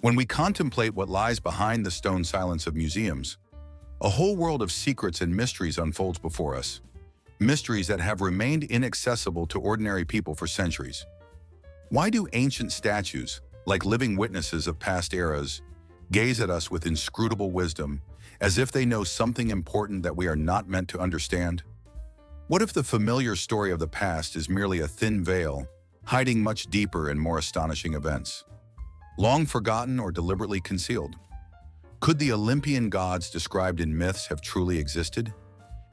When we contemplate what lies behind the stone silence of museums, a whole world of secrets and mysteries unfolds before us. Mysteries that have remained inaccessible to ordinary people for centuries. Why do ancient statues, like living witnesses of past eras, gaze at us with inscrutable wisdom, as if they know something important that we are not meant to understand? What if the familiar story of the past is merely a thin veil, hiding much deeper and more astonishing events? Long forgotten or deliberately concealed? Could the Olympian gods described in myths have truly existed?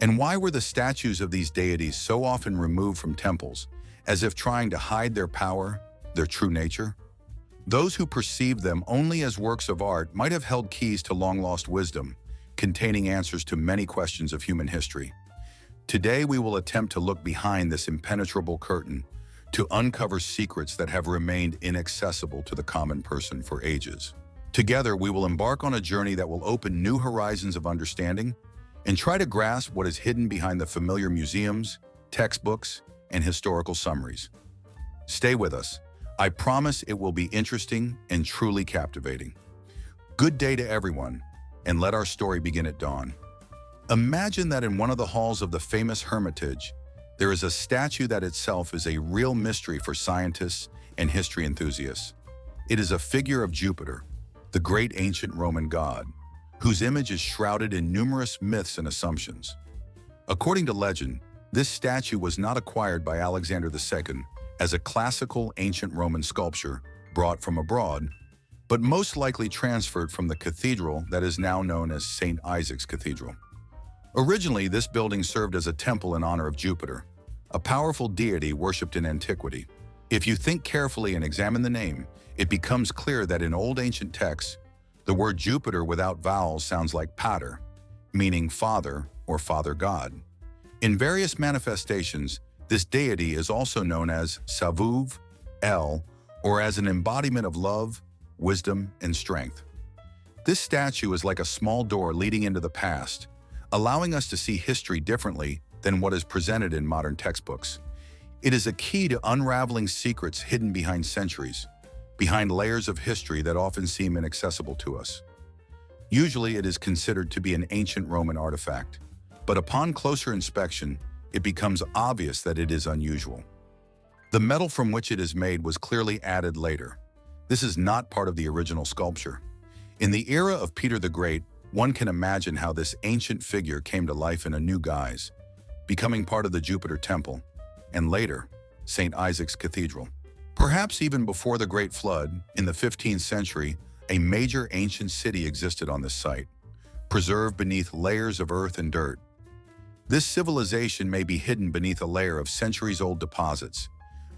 And why were the statues of these deities so often removed from temples, as if trying to hide their power, their true nature? Those who perceived them only as works of art might have held keys to long-lost wisdom, containing answers to many questions of human history. Today we will attempt to look behind this impenetrable curtain, to uncover secrets that have remained inaccessible to the common person for ages. Together we will embark on a journey that will open new horizons of understanding and try to grasp what is hidden behind the familiar museums, textbooks, and historical summaries. Stay with us. I promise it will be interesting and truly captivating. Good day to everyone, and let our story begin at dawn. Imagine that in one of the halls of the famous Hermitage, there is a statue that itself is a real mystery for scientists and history enthusiasts. It is a figure of Jupiter, the great ancient Roman god, whose image is shrouded in numerous myths and assumptions. According to legend, this statue was not acquired by Alexander II as a classical ancient Roman sculpture brought from abroad, but most likely transferred from the cathedral that is now known as St. Isaac's Cathedral. Originally, this building served as a temple in honor of Jupiter, a powerful deity worshipped in antiquity. If you think carefully and examine the name, it becomes clear that in old ancient texts, the word Jupiter without vowels sounds like pater, meaning father or father god. In various manifestations, this deity is also known as Savuv, El, or as an embodiment of love, wisdom, and strength. This statue is like a small door leading into the past, allowing us to see history differently than what is presented in modern textbooks. It is a key to unraveling secrets hidden behind centuries, behind layers of history that often seem inaccessible to us. Usually it is considered to be an ancient Roman artifact, but upon closer inspection, it becomes obvious that it is unusual. The metal from which it is made was clearly added later. This is not part of the original sculpture. In the era of Peter the Great, one can imagine how this ancient figure came to life in a new guise, becoming part of the Jupiter Temple, and later, St. Isaac's Cathedral. Perhaps even before the Great Flood, in the 15th century, a major ancient city existed on this site, preserved beneath layers of earth and dirt. This civilization may be hidden beneath a layer of centuries-old deposits,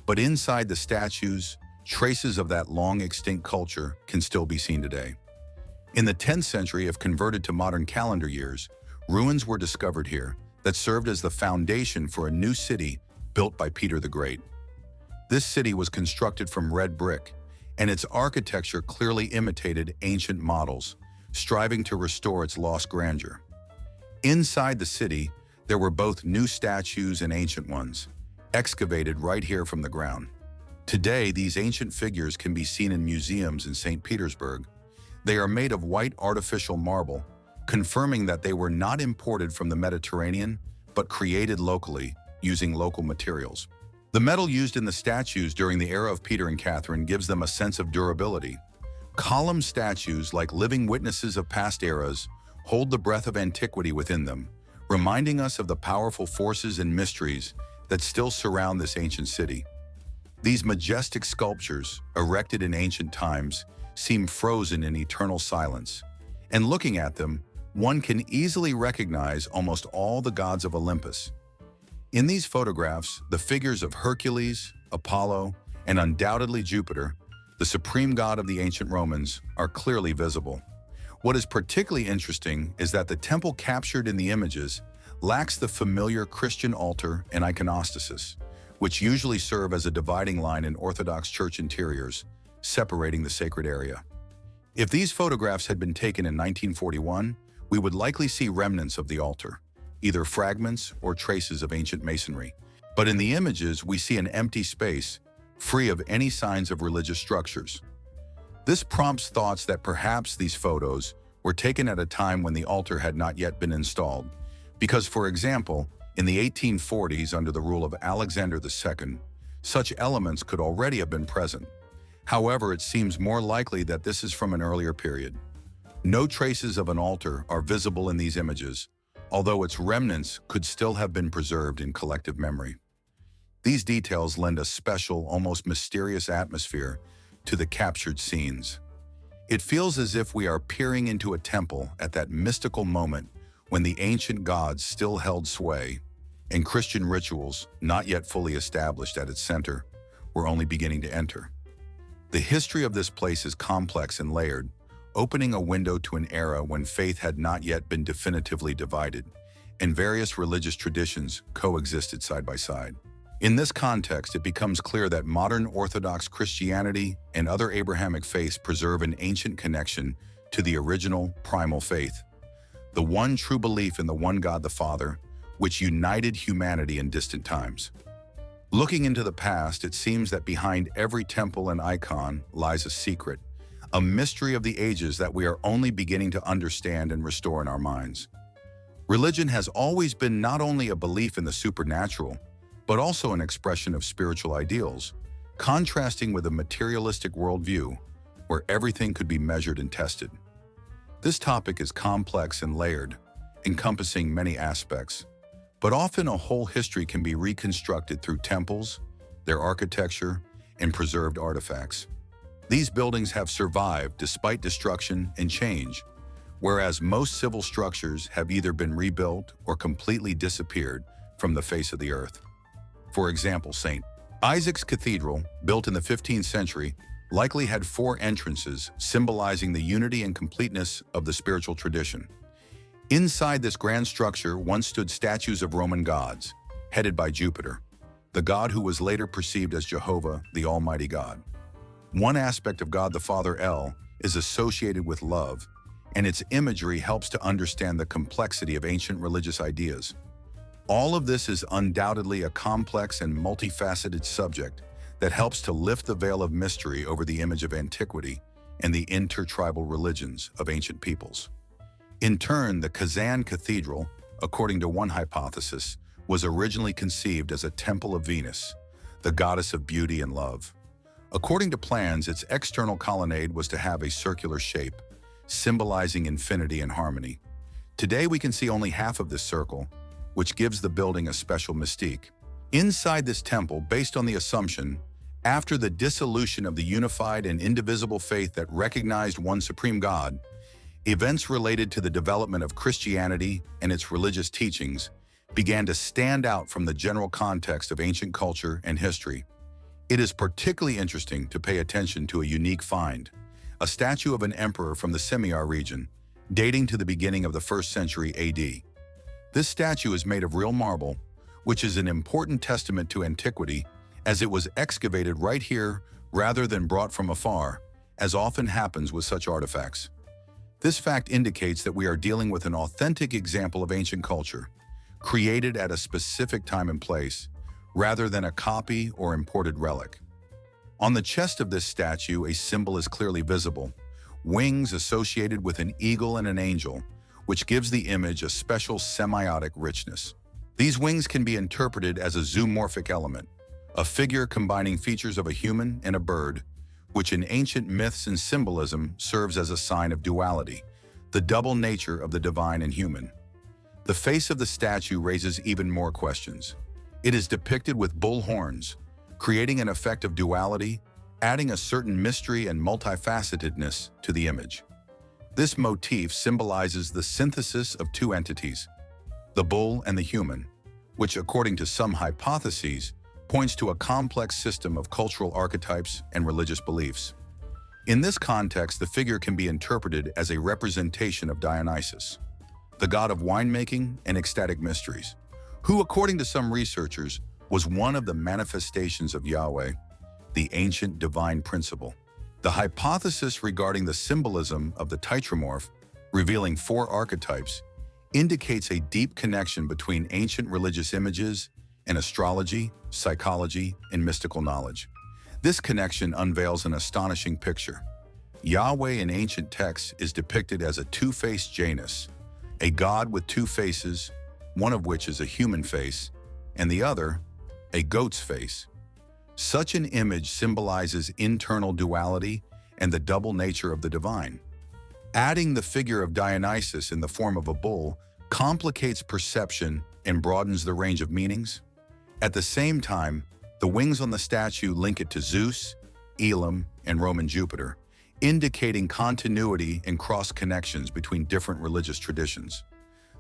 but inside the statues, traces of that long-extinct culture can still be seen today. In the 10th century, if converted to modern calendar years, ruins were discovered here that served as the foundation for a new city built by Peter the Great. This city was constructed from red brick, and its architecture clearly imitated ancient models, striving to restore its lost grandeur. Inside the city, there were both new statues and ancient ones, excavated right here from the ground. Today, these ancient figures can be seen in museums in St. Petersburg. They are made of white artificial marble, confirming that they were not imported from the Mediterranean, but created locally, using local materials. The metal used in the statues during the era of Peter and Catherine gives them a sense of durability. Column statues, like living witnesses of past eras, hold the breath of antiquity within them, reminding us of the powerful forces and mysteries that still surround this ancient city. These majestic sculptures, erected in ancient times, seem frozen in eternal silence, and looking at them, one can easily recognize almost all the gods of Olympus. In these photographs, the figures of Hercules, Apollo, and undoubtedly Jupiter, the supreme god of the ancient Romans, are clearly visible. What is particularly interesting is that the temple captured in the images lacks the familiar Christian altar and iconostasis, which usually serve as a dividing line in Orthodox church interiors, separating the sacred area. If these photographs had been taken in 1941, we would likely see remnants of the altar, either fragments or traces of ancient masonry. But in the images, we see an empty space, free of any signs of religious structures. This prompts thoughts that perhaps these photos were taken at a time when the altar had not yet been installed, because, for example, in the 1840s under the rule of Alexander II, such elements could already have been present. However, it seems more likely that this is from an earlier period. No traces of an altar are visible in these images, although its remnants could still have been preserved in collective memory. These details lend a special, almost mysterious atmosphere to the captured scenes. It feels as if we are peering into a temple at that mystical moment when the ancient gods still held sway, and Christian rituals, not yet fully established at its center, were only beginning to enter. The history of this place is complex and layered, opening a window to an era when faith had not yet been definitively divided, and various religious traditions coexisted side by side. In this context, it becomes clear that modern Orthodox Christianity and other Abrahamic faiths preserve an ancient connection to the original, primal faith, the one true belief in the one God the Father, which united humanity in distant times. Looking into the past, it seems that behind every temple and icon lies a secret, a mystery of the ages that we are only beginning to understand and restore in our minds. Religion has always been not only a belief in the supernatural, but also an expression of spiritual ideals, contrasting with a materialistic worldview where everything could be measured and tested. This topic is complex and layered, encompassing many aspects, but often a whole history can be reconstructed through temples, their architecture, and preserved artifacts. These buildings have survived despite destruction and change, whereas most civil structures have either been rebuilt or completely disappeared from the face of the earth. For example, St. Isaac's Cathedral, built in the 15th century, likely had 4 entrances, symbolizing the unity and completeness of the spiritual tradition. Inside this grand structure once stood statues of Roman gods, headed by Jupiter, the god who was later perceived as Jehovah, the Almighty God. One aspect of God the Father, El, is associated with love, and its imagery helps to understand the complexity of ancient religious ideas. All of this is undoubtedly a complex and multifaceted subject that helps to lift the veil of mystery over the image of antiquity and the intertribal religions of ancient peoples. In turn, the Kazan Cathedral, according to one hypothesis, was originally conceived as a temple of Venus, the goddess of beauty and love. According to plans, its external colonnade was to have a circular shape, symbolizing infinity and harmony. Today, we can see only half of this circle, which gives the building a special mystique. Inside this temple, based on the assumption, after the dissolution of the unified and indivisible faith that recognized one supreme God, events related to the development of Christianity and its religious teachings began to stand out from the general context of ancient culture and history. It is particularly interesting to pay attention to a unique find, a statue of an emperor from the Semir region, dating to the beginning of the 1st century AD. This statue is made of real marble, which is an important testament to antiquity, as it was excavated right here rather than brought from afar, as often happens with such artifacts. This fact indicates that we are dealing with an authentic example of ancient culture, created at a specific time and place, rather than a copy or imported relic. On the chest of this statue, a symbol is clearly visible, wings associated with an eagle and an angel, which gives the image a special semiotic richness. These wings can be interpreted as a zoomorphic element, a figure combining features of a human and a bird, which in ancient myths and symbolism serves as a sign of duality, the double nature of the divine and human. The face of the statue raises even more questions. It is depicted with bull horns, creating an effect of duality, adding a certain mystery and multifacetedness to the image. This motif symbolizes the synthesis of 2 entities, the bull and the human, which, according to some hypotheses, points to a complex system of cultural archetypes and religious beliefs. In this context, the figure can be interpreted as a representation of Dionysus, the god of winemaking and ecstatic mysteries, who, according to some researchers, was one of the manifestations of Yahweh, the ancient divine principle. The hypothesis regarding the symbolism of the tetramorph, revealing 4 archetypes, indicates a deep connection between ancient religious images and astrology, psychology, and mystical knowledge. This connection unveils an astonishing picture. Yahweh in ancient texts is depicted as a two-faced Janus, a god with two faces, one of which is a human face, and the other, a goat's face. Such an image symbolizes internal duality and the double nature of the divine. Adding the figure of Dionysus in the form of a bull complicates perception and broadens the range of meanings. At the same time, the wings on the statue link it to Zeus, Elam, and Roman Jupiter, indicating continuity and cross-connections between different religious traditions.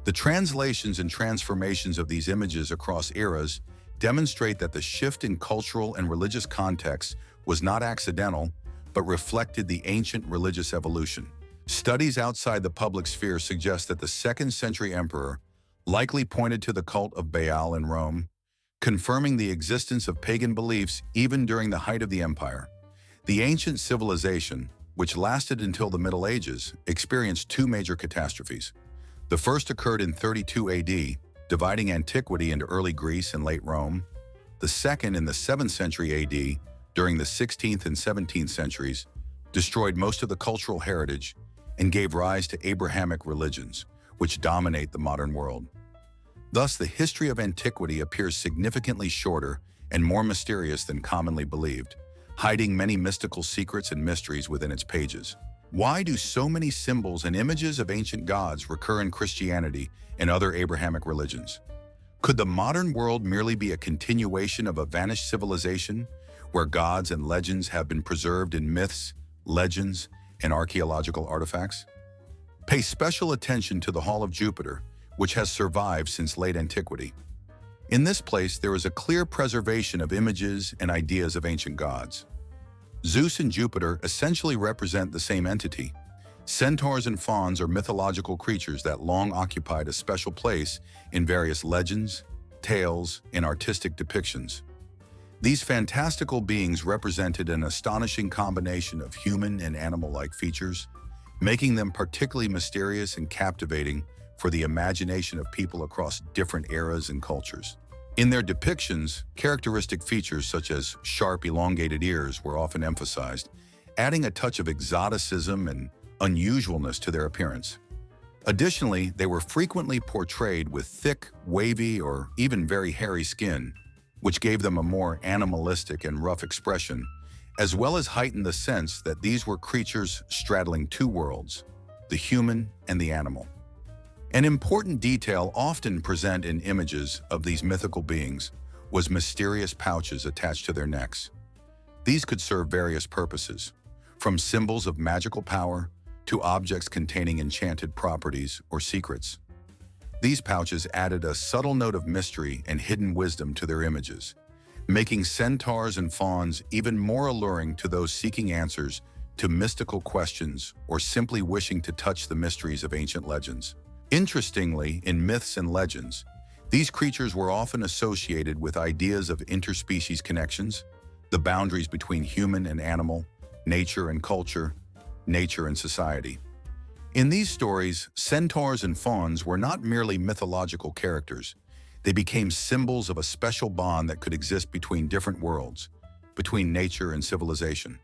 The translations and transformations of these images across eras demonstrate that the shift in cultural and religious context was not accidental, but reflected the ancient religious evolution. Studies outside the public sphere suggest that the 2nd century emperor likely pointed to the cult of Baal in Rome, confirming the existence of pagan beliefs even during the height of the empire. The ancient civilization, which lasted until the Middle Ages, experienced two major catastrophes. The first occurred in 32 AD, dividing antiquity into early Greece and late Rome. The second, in the 7th century AD, during the 16th and 17th centuries, destroyed most of the cultural heritage and gave rise to Abrahamic religions, which dominate the modern world. Thus, the history of antiquity appears significantly shorter and more mysterious than commonly believed, hiding many mystical secrets and mysteries within its pages. Why do so many symbols and images of ancient gods recur in Christianity and other Abrahamic religions? Could the modern world merely be a continuation of a vanished civilization, where gods and legends have been preserved in myths, legends, and archaeological artifacts? Pay special attention to the Hall of Jupiter, which has survived since late antiquity. In this place, there is a clear preservation of images and ideas of ancient gods. Zeus and Jupiter essentially represent the same entity. Centaurs and fauns are mythological creatures that long occupied a special place in various legends, tales, and artistic depictions. These fantastical beings represented an astonishing combination of human and animal-like features, making them particularly mysterious and captivating for the imagination of people across different eras and cultures. In their depictions, characteristic features such as sharp, elongated ears were often emphasized, adding a touch of exoticism and unusualness to their appearance. Additionally, they were frequently portrayed with thick, wavy, or even very hairy skin, which gave them a more animalistic and rough expression, as well as heightened the sense that these were creatures straddling two worlds, the human and the animal. An important detail often present in images of these mythical beings was mysterious pouches attached to their necks. These could serve various purposes, from symbols of magical power to objects containing enchanted properties or secrets. These pouches added a subtle note of mystery and hidden wisdom to their images, making centaurs and fauns even more alluring to those seeking answers to mystical questions or simply wishing to touch the mysteries of ancient legends. Interestingly, in myths and legends, these creatures were often associated with ideas of interspecies connections, the boundaries between human and animal, nature and culture, nature and society. In these stories, centaurs and fauns were not merely mythological characters. They became symbols of a special bond that could exist between different worlds, between nature and civilization.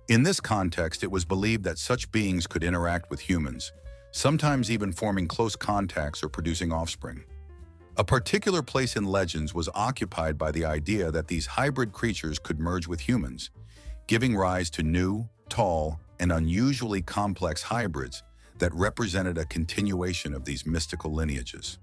In this context, it was believed that such beings could interact with humans, sometimes even forming close contacts or producing offspring. A particular place in legends was occupied by the idea that these hybrid creatures could merge with humans, giving rise to new, tall, and unusually complex hybrids that represented a continuation of these mystical lineages.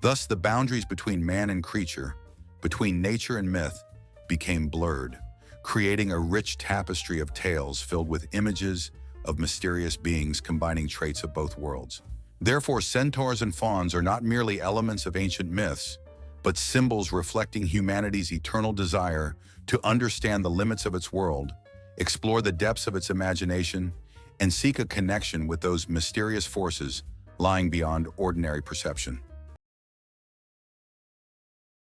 Thus, the boundaries between man and creature, between nature and myth, became blurred, creating a rich tapestry of tales filled with images of mysterious beings combining traits of both worlds. Therefore, centaurs and fauns are not merely elements of ancient myths, but symbols reflecting humanity's eternal desire to understand the limits of its world, explore the depths of its imagination, and seek a connection with those mysterious forces lying beyond ordinary perception.